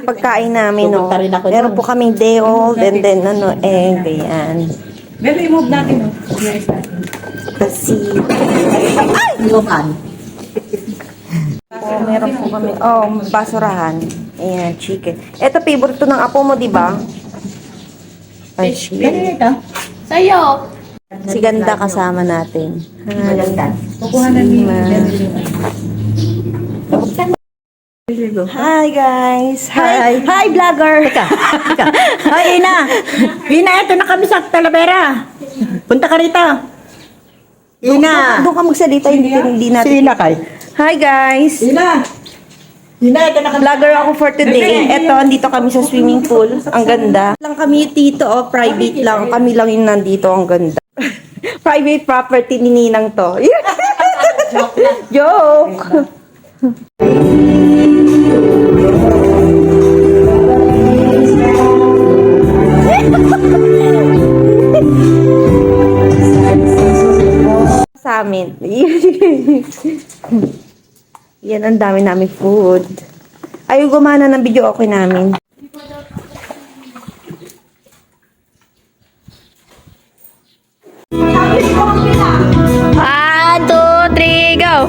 Pagkain namin, no. Pupunta rin ako Meron doon. po kaming day old and then, egg, ayan. Pero i-move natin, no? Kasi, Luman. meron po kami, basurahan. Ayan, chicken. Ito, favorite to ng apo mo, di ba? Ay, Ganun ito. Sa'yo. si Ganda kasama natin. Maganda. Kukuha na ni Hi, guys. Hi, vlogger. Ay, Ina. Ina, ito na kami sa Talavera. Punta ka rito. Ina. Doon ka magsalita, hindi natin. Si Ina kay. Hi, guys. Ina. Ina, ito na kami. Vlogger ako for today. Eto, andito kami sa swimming pool. Ang ganda. Lang kami dito, private lang. Kami lang yung nandito. Ang ganda. Private property ni Ninang to. Joke. Sa amin. Yan, ang dami namin food. Ayaw gumana ng video okay namin. One, two, three, go!